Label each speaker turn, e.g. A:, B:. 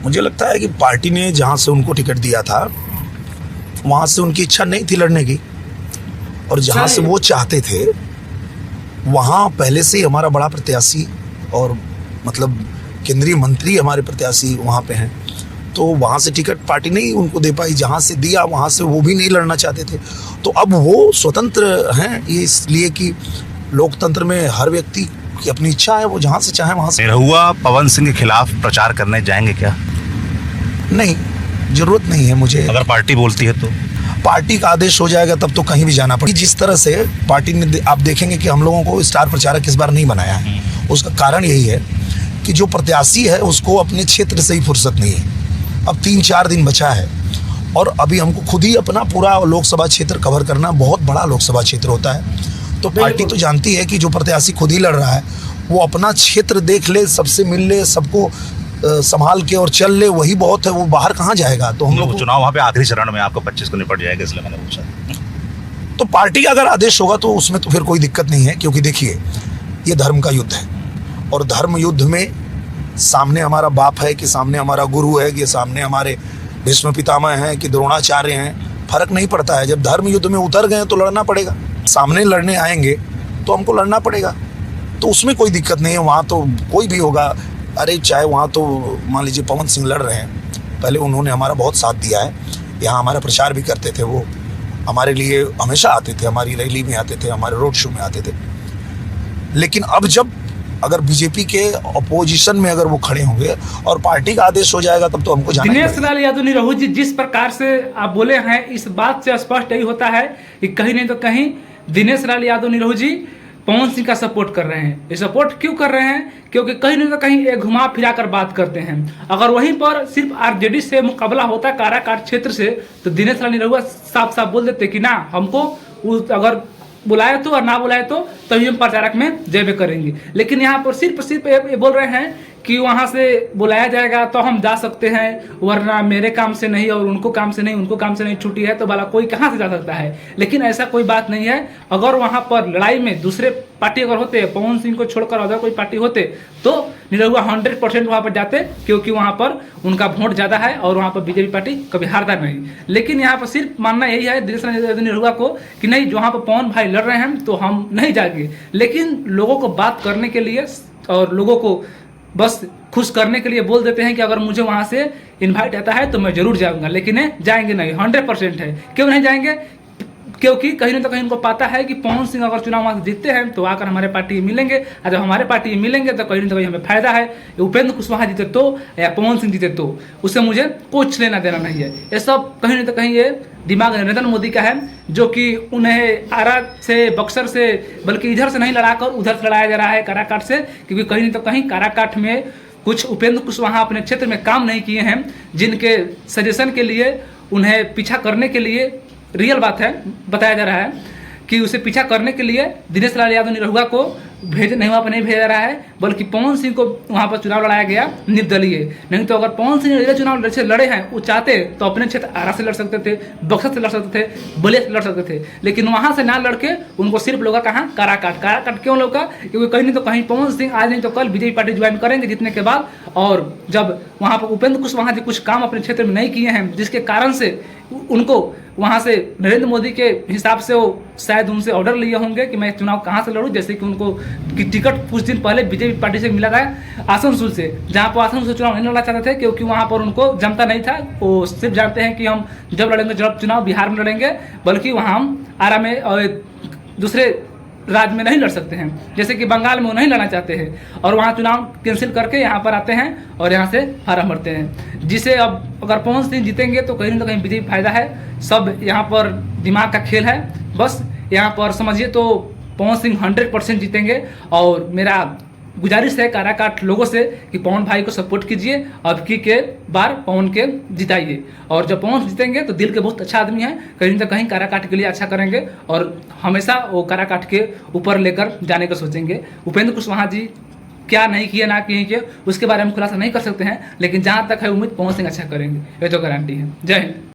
A: मुझे लगता है कि पार्टी ने जहाँ से उनको टिकट दिया था वहाँ से उनकी इच्छा नहीं थी लड़ने की, और जहाँ से वो चाहते थे वहाँ पहले से ही हमारा बड़ा प्रत्याशी और मतलब केंद्रीय मंत्री हमारे प्रत्याशी वहाँ पे हैं, तो वहाँ से टिकट पार्टी नहीं उनको दे पाई। जहाँ से दिया वहाँ से वो भी नहीं लड़ना चाहते थे, तो अब वो स्वतंत्र हैं, ये इसलिए कि लोकतंत्र में हर व्यक्ति की अपनी इच्छा है, वो जहाँ से चाहे वहाँ से।
B: निरहुआ पवन सिंह के खिलाफ प्रचार करने जाएंगे क्या?
A: नहीं, जरूरत नहीं है मुझे।
B: अगर पार्टी बोलती है तो
A: पार्टी का आदेश हो जाएगा तब तो कहीं भी जाना पड़ेगा। जिस तरह से पार्टी ने, आप देखेंगे कि हम लोगों को स्टार प्रचारक इस बार नहीं बनाया है, उसका कारण यही है कि जो प्रत्याशी है उसको अपने क्षेत्र से ही फुर्सत नहीं है। अब 3-4 दिन बचा है और अभी हमको खुद ही अपना पूरा लोकसभा क्षेत्र कवर करना, बहुत बड़ा लोकसभा क्षेत्र होता है, तो पार्टी तो जानती है कि जो प्रत्याशी खुद ही लड़ रहा है वो अपना क्षेत्र देख ले, सबसे मिल ले, सबको संभाल के और चल ले, वही बहुत है। वो बाहर कहाँ जाएगा? तो हम लोग
B: चुनाव वहाँ पे आखिरी चरण में आपको 25 को निपट जाएगा, इसलिए मैंने पूछा।
A: तो पार्टी का अगर आदेश होगा तो उसमें तो फिर कोई दिक्कत नहीं है, क्योंकि देखिए ये धर्म का युद्ध है और धर्म युद्ध में सामने हमारा बाप है कि सामने हमारा गुरु है कि सामने हमारे भीष्म पितामह हैं कि द्रोणाचार्य हैं, फर्क नहीं पड़ता है। जब धर्म युद्ध में उतर गए तो लड़ना पड़ेगा, सामने लड़ने आएंगे तो हमको लड़ना पड़ेगा, तो उसमें कोई दिक्कत नहीं है। वहाँ तो कोई भी होगा, अरे चाहे वहाँ तो मान लीजिए पवन सिंह लड़ रहे हैं, पहले उन्होंने हमारा बहुत साथ दिया है, यहाँ हमारा प्रचार भी करते थे, वो हमारे लिए हमेशा आते थे, हमारी रैली में आते थे, हमारे रोड शो में आते थे। लेकिन अब जब अगर बीजेपी के अपोजिशन में अगर वो खड़े होंगे और पार्टी का आदेश हो जाएगा तब तो हमको जाना
C: दिनेश लाल यादव निरहु जी जिस प्रकार से आप बोले हैं, इस बात से स्पष्ट यही होता है कि कहीं नहीं तो कहीं दिनेश लाल यादव निरहु जी पवन सिंह का सपोर्ट कर रहे हैं। ये सपोर्ट क्यों कर रहे हैं? क्योंकि कहीं नहीं तो कहीं एक घुमा फिरा कर बात करते हैं। अगर वहीं पर सिर्फ आरजेडी से मुकाबला होता काराकाट क्षेत्र से, तो दिनेश लाल निरहुआ साफ साफ बोल देते कि ना, हमको अगर बुलाए तो और ना बुलाए तो तभी हम प्रचारक में जयबे करेंगे। लेकिन यहाँ पर सिर्फ ये बोल रहे हैं कि वहाँ से बुलाया जाएगा तो हम जा सकते हैं, वरना मेरे काम से नहीं और उनको काम से नहीं छुट्टी है तो भला कोई कहाँ से जा सकता है। लेकिन ऐसा कोई बात नहीं है। अगर वहाँ पर लड़ाई में दूसरे पार्टी अगर होते, पवन सिंह को छोड़कर अगर कोई पार्टी होते, तो निरहुआ 100% वहाँ पर जाते, क्योंकि वहाँ पर उनका वोट ज़्यादा है और वहाँ पर बीजेपी पार्टी कभी हारता नहीं। लेकिन यहाँ पर सिर्फ मानना यही है दिनेश लाल निरहुआ को कि नहीं, वहाँ पर पवन भाई लड़ रहे हैं तो हम नहीं जाएंगे। लेकिन लोगों को बात करने के लिए और लोगों को बस खुश करने के लिए बोल देते हैं कि अगर मुझे वहाँ से इनवाइट आता है तो मैं जरूर जाऊँगा, लेकिन जाएंगे नहीं। 100% है। क्यों नहीं जाएंगे? क्योंकि कहीं ना कहीं उनको पता है कि पवन सिंह अगर चुनाव वहाँ से जीतते हैं तो आकर हमारे पार्टी मिलेंगे, और जब हमारे पार्टी मिलेंगे तो कहीं ना कहीं हमें फायदा है। उपेंद्र कुशवाहा जीते तो या पवन सिंह जीते तो उससे मुझे कुछ लेना देना नहीं है। ये सब कहीं ना कहीं ये दिमाग नरेंद्र मोदी का है, जो कि उन्हें आरा से, बक्सर से, बल्कि इधर से नहीं लड़ाकर उधर से लड़ाया जा रहा है, काराकाट से। क्योंकि कहीं ना कहीं काराकाट में कुछ उपेंद्र कुशवाहा अपने क्षेत्र में काम नहीं किए हैं, जिनके सजेशन के लिए उन्हें पीछा करने के लिए, रियल बात है, बताया जा रहा है कि उसे पीछा करने के लिए दिनेश लाल यादव निरहुआ को वहाँ पर नहीं भेजा रहा है, बल्कि पवन सिंह को वहाँ पर चुनाव लड़ाया गया निर्दलीय। नहीं तो अगर पवन सिंह चुनाव लड़े हैं, वो चाहते तो अपने क्षेत्र आरा से लड़ सकते थे, बक्सर से लड़ सकते थे, बलिया से लड़ सकते थे। लेकिन वहाँ से ना लड़के उनको सिर्फ लोगा कहाँ, काराकाट क्यों लोगा? क्योंकि कहीं नहीं तो कहीं पवन सिंह आज नहीं तो कल बीजेपी पार्टी ज्वाइन करेंगे जीतने के बाद, और जब वहाँ पर उपेंद्र कुशवाहा जी कुछ काम अपने क्षेत्र में नहीं किए हैं, जिसके कारण से उनको वहाँ से नरेंद्र मोदी के हिसाब से वो शायद उनसे ऑर्डर लिए होंगे कि मैं चुनाव कहाँ से लड़ूं। जैसे कि उनको कि टिकट कुछ दिन पहले बीजेपी पार्टी से मिला था आसनसोल से, जहाँ पर आसनसोल से चुनाव नहीं लड़ना चाहते थे, क्योंकि वहाँ पर उनको जमता नहीं था। वो सिर्फ जानते हैं कि हम जब लड़ेंगे, जब चुनाव बिहार में लड़ेंगे, बल्कि वहाँ हम आरा में और दूसरे राज्य में नहीं लड़ सकते हैं, जैसे कि बंगाल में वो नहीं लड़ना चाहते हैं, और वहाँ चुनाव कैंसिल करके यहाँ पर आते हैं और यहाँ से फार्म भरते हैं। जिसे अब अगर पवन सिंह जीतेंगे तो कहीं ना कहीं बीजेपी फायदा है। सब यहाँ पर दिमाग का खेल है, बस यहाँ पर समझिए तो पवन सिंह 100% जीतेंगे। और मेरा गुजारिश है काराकाट लोगों से कि पवन भाई को सपोर्ट कीजिए, अब की के बार पवन के जिताइए। और जब पवन जीतेंगे तो दिल के बहुत अच्छा आदमी है, कहीं ना कहीं काराकाट के लिए अच्छा करेंगे और हमेशा वो काराकाट के ऊपर लेकर जाने का सोचेंगे। उपेंद्र कुशवाहा जी क्या नहीं किए ना किए उसके बारे में खुलासा नहीं कर सकते हैं, लेकिन जहाँ तक है उम्मीद पवन सिंह अच्छा करेंगे, ये तो गारंटी है। जय हिंद।